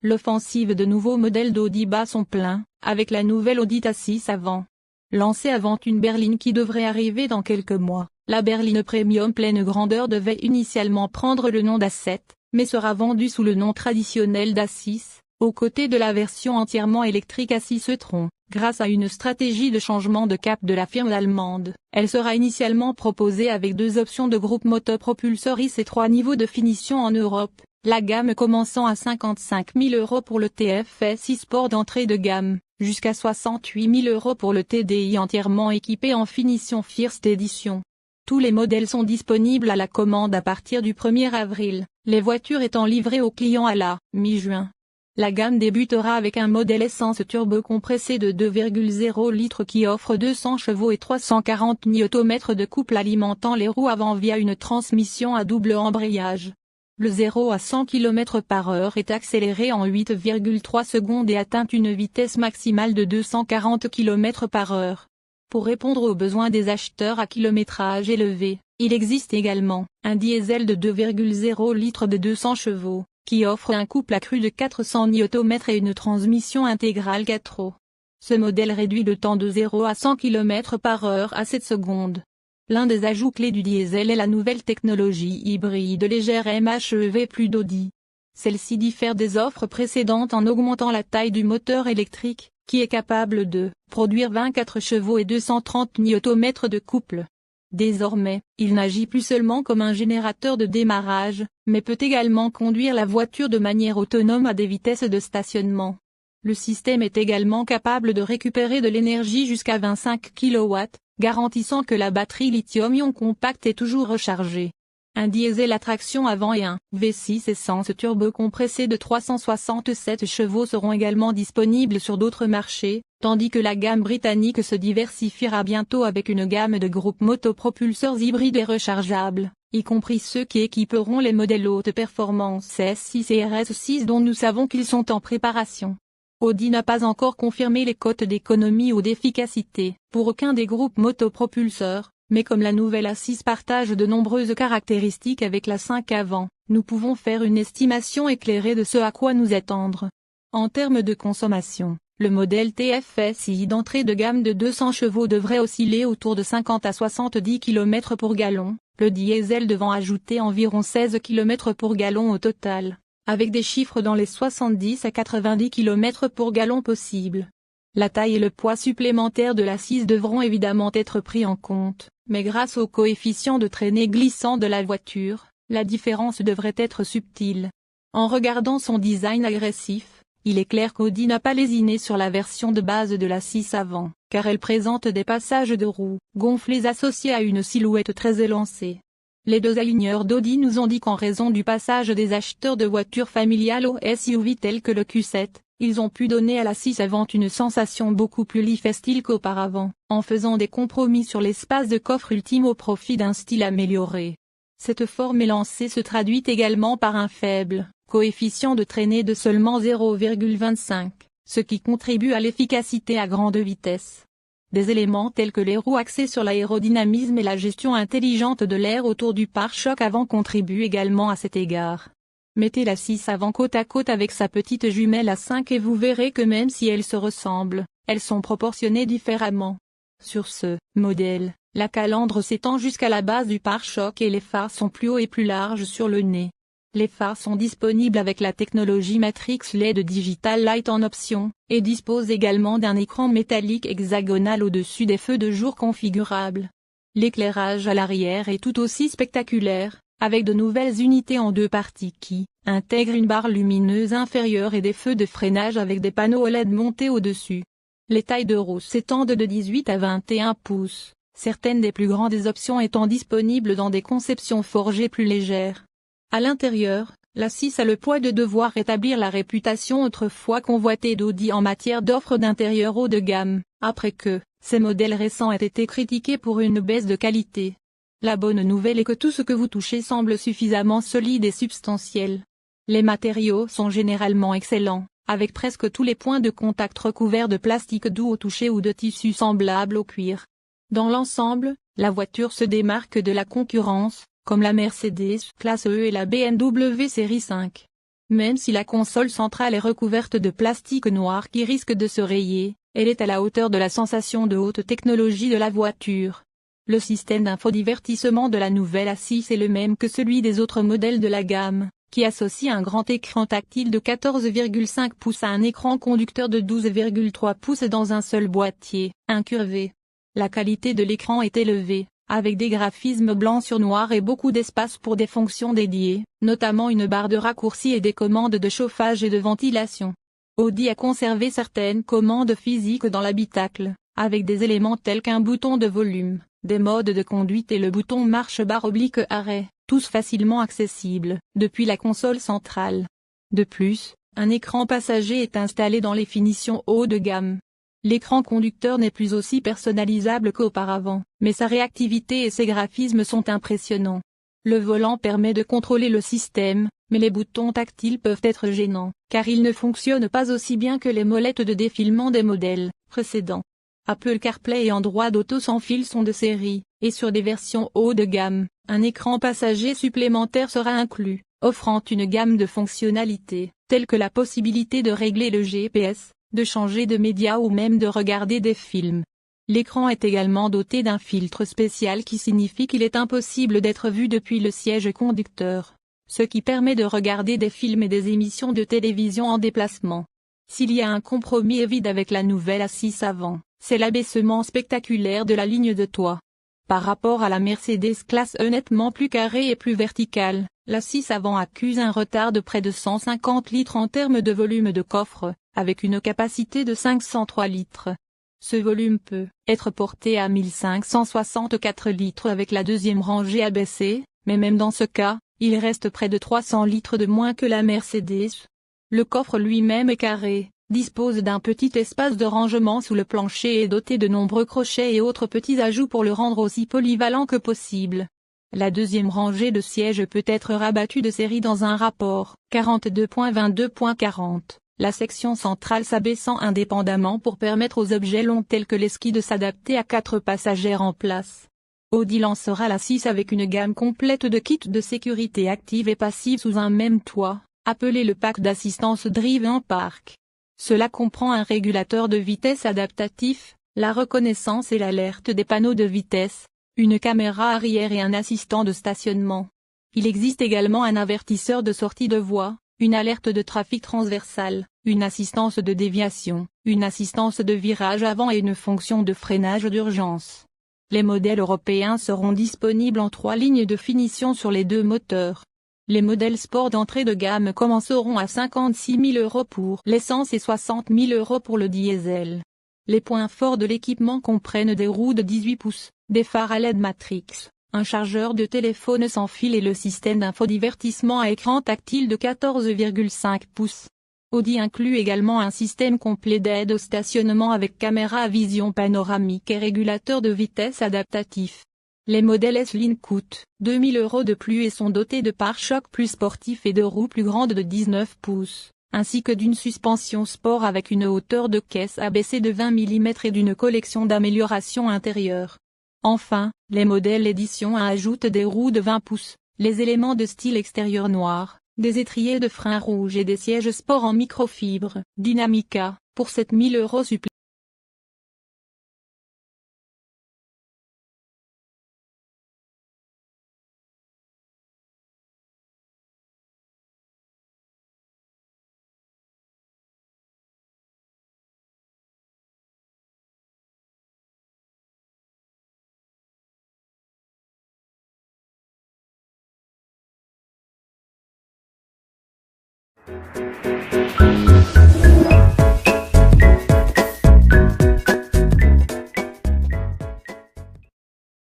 l'offensive de nouveaux modèles d'Audi bat son plein, avec la nouvelle Audi A6 avant. Lancée avant une berline qui devrait arriver dans quelques mois, la berline Premium pleine grandeur devait initialement prendre le nom d'A7, mais sera vendue sous le nom traditionnel d'A6, aux côtés de la version entièrement électrique A6 e-tron. Grâce à une stratégie de changement de cap de la firme allemande, elle sera initialement proposée avec 2 options de groupe motopropulseur ICE et 3 niveaux de finition en Europe, la gamme commençant à 55 000 € pour le TFSI Sport d'entrée de gamme, jusqu'à 68 000 € pour le TDI entièrement équipé en finition First Edition. Tous les modèles sont disponibles à la commande à partir du 1er avril, les voitures étant livrées aux clients à la mi-juin. La gamme débutera avec un modèle essence turbo compressé de 2,0 litres qui offre 200 chevaux et 340 Nm de couple alimentant les roues avant via une transmission à double embrayage. Le 0 à 100 km/h est accéléré en 8,3 secondes et atteint une vitesse maximale de 240 km/h. Pour répondre aux besoins des acheteurs à kilométrage élevé, il existe également un diesel de 2,0 litres de 200 chevaux, qui offre un couple accru de 400 Nm et une transmission intégrale 4 roues. Ce modèle réduit le temps de 0 à 100 km/h à 7 secondes. L'un des ajouts clés du diesel est la nouvelle technologie hybride légère MHEV plus d'Audi. Celle-ci diffère des offres précédentes en augmentant la taille du moteur électrique, qui est capable de produire 24 chevaux et 230 Nm de couple. Désormais, il n'agit plus seulement comme un générateur de démarrage, mais peut également conduire la voiture de manière autonome à des vitesses de stationnement. Le système est également capable de récupérer de l'énergie jusqu'à 25 kW, garantissant que la batterie lithium-ion compacte est toujours rechargée. Un diesel à traction avant et un V6 essence turbo compressé de 367 chevaux seront également disponibles sur d'autres marchés, tandis que la gamme britannique se diversifiera bientôt avec une gamme de groupes motopropulseurs hybrides et rechargeables, y compris ceux qui équiperont les modèles haute performance S6 et RS6 dont nous savons qu'ils sont en préparation. Audi n'a pas encore confirmé les cotes d'économie ou d'efficacité pour aucun des groupes motopropulseurs, mais comme la nouvelle A6 partage de nombreuses caractéristiques avec la 5 avant, nous pouvons faire une estimation éclairée de ce à quoi nous attendre. En termes de consommation, le modèle TFSI d'entrée de gamme de 200 chevaux devrait osciller autour de 50 à 70 km pour gallon, le diesel devant ajouter environ 16 km pour gallon au total, avec des chiffres dans les 70 à 90 km pour gallon possibles. La taille et le poids supplémentaires de l'A6 devront évidemment être pris en compte, mais grâce au coefficient de traînée glissant de la voiture, la différence devrait être subtile. En regardant son design agressif, il est clair qu'Audi n'a pas lésiné sur la version de base de l'A6 avant, car elle présente des passages de roues gonflés associés à une silhouette très élancée. Les 2 aligneurs d'Audi nous ont dit qu'en raison du passage des acheteurs de voitures familiales aux SUV tels que le Q7, ils ont pu donner à l'A6 avant une sensation beaucoup plus life-style qu'auparavant, en faisant des compromis sur l'espace de coffre ultime au profit d'un style amélioré. Cette forme élancée se traduit également par un faible coefficient de traînée de seulement 0,25, ce qui contribue à l'efficacité à grande vitesse. Des éléments tels que les roues axées sur l'aérodynamisme et la gestion intelligente de l'air autour du pare-choc avant contribuent également à cet égard. Mettez l'A6 avant côte à côte avec sa petite jumelle A5 et vous verrez que même si elles se ressemblent, elles sont proportionnées différemment. Sur ce modèle, la calandre s'étend jusqu'à la base du pare-choc et les phares sont plus hauts et plus larges sur le nez. Les phares sont disponibles avec la technologie Matrix LED Digital Light en option, et disposent également d'un écran métallique hexagonal au-dessus des feux de jour configurables. L'éclairage à l'arrière est tout aussi spectaculaire, avec de nouvelles unités en 2 parties qui intègrent une barre lumineuse inférieure et des feux de freinage avec des panneaux OLED montés au-dessus. Les tailles de roues s'étendent de 18 à 21 pouces, certaines des plus grandes options étant disponibles dans des conceptions forgées plus légères. À l'intérieur, l'A6 a le poids de devoir rétablir la réputation autrefois convoitée d'Audi en matière d'offres d'intérieur haut de gamme, après que ces modèles récents aient été critiqués pour une baisse de qualité. La bonne nouvelle est que tout ce que vous touchez semble suffisamment solide et substantiel. Les matériaux sont généralement excellents, avec presque tous les points de contact recouverts de plastique doux au toucher ou de tissu semblable au cuir. Dans l'ensemble, la voiture se démarque de la concurrence, comme la Mercedes Classe E et la BMW Série 5. Même si la console centrale est recouverte de plastique noir qui risque de se rayer, elle est à la hauteur de la sensation de haute technologie de la voiture. Le système d'infodivertissement de la nouvelle A6 est le même que celui des autres modèles de la gamme, qui associe un grand écran tactile de 14,5 pouces à un écran conducteur de 12,3 pouces dans un seul boîtier, incurvé. La qualité de l'écran est élevée, avec des graphismes blanc sur noir et beaucoup d'espace pour des fonctions dédiées, notamment une barre de raccourci et des commandes de chauffage et de ventilation. Audi a conservé certaines commandes physiques dans l'habitacle, avec des éléments tels qu'un bouton de volume, des modes de conduite et le bouton marche-barre-arrêt, tous facilement accessibles depuis la console centrale. De plus, un écran passager est installé dans les finitions haut de gamme. L'écran conducteur n'est plus aussi personnalisable qu'auparavant, mais sa réactivité et ses graphismes sont impressionnants. Le volant permet de contrôler le système, mais les boutons tactiles peuvent être gênants, car ils ne fonctionnent pas aussi bien que les molettes de défilement des modèles précédents. Apple CarPlay et Android Auto sans fil sont de série, et sur des versions haut de gamme, un écran passager supplémentaire sera inclus, offrant une gamme de fonctionnalités, telles que la possibilité de régler le GPS, de changer de média ou même de regarder des films. L'écran est également doté d'un filtre spécial qui signifie qu'il est impossible d'être vu depuis le siège conducteur, ce qui permet de regarder des films et des émissions de télévision en déplacement. S'il y a un compromis évident avec la nouvelle A6 avant, c'est l'abaissement spectaculaire de la ligne de toit. Par rapport à la Mercedes classe E nettement plus carrée et plus verticale, la 6 avant accuse un retard de près de 150 litres en termes de volume de coffre, avec une capacité de 503 litres. Ce volume peut être porté à 1564 litres avec la deuxième rangée abaissée, mais même dans ce cas, il reste près de 300 litres de moins que la Mercedes. Le coffre lui-même est carré, dispose d'un petit espace de rangement sous le plancher et est doté de nombreux crochets et autres petits ajouts pour le rendre aussi polyvalent que possible. La deuxième rangée de sièges peut être rabattue de série dans un rapport 42.22.40. La section centrale s'abaissant indépendamment pour permettre aux objets longs tels que les skis de s'adapter à 4 passagers en place. Audi lancera la 6 avec une gamme complète de kits de sécurité active et passive sous un même toit, appelé le pack d'assistance Drive en Park. Cela comprend un régulateur de vitesse adaptatif, la reconnaissance et l'alerte des panneaux de vitesse, une caméra arrière et un assistant de stationnement. Il existe également un avertisseur de sortie de voie, une alerte de trafic transversal, une assistance de déviation, une assistance de virage avant et une fonction de freinage d'urgence. Les modèles européens seront disponibles en 3 lignes de finition sur les 2 moteurs. Les modèles sport d'entrée de gamme commenceront à 56 000 € pour l'essence et 60 000 € pour le diesel. Les points forts de l'équipement comprennent des roues de 18 pouces, des phares à LED Matrix, un chargeur de téléphone sans fil et le système d'infodivertissement à écran tactile de 14,5 pouces. Audi inclut également un système complet d'aide au stationnement avec caméra à vision panoramique et régulateur de vitesse adaptatif. Les modèles S-Line coûtent 2 000 € de plus et sont dotés de pare-chocs plus sportifs et de roues plus grandes de 19 pouces, ainsi que d'une suspension sport avec une hauteur de caisse abaissée de 20 mm et d'une collection d'améliorations intérieures. Enfin, les modèles édition 1 ajoutent des roues de 20 pouces, les éléments de style extérieur noir, des étriers de frein rouges et des sièges sport en microfibre, Dynamica, pour 7 000 € supplémentaires.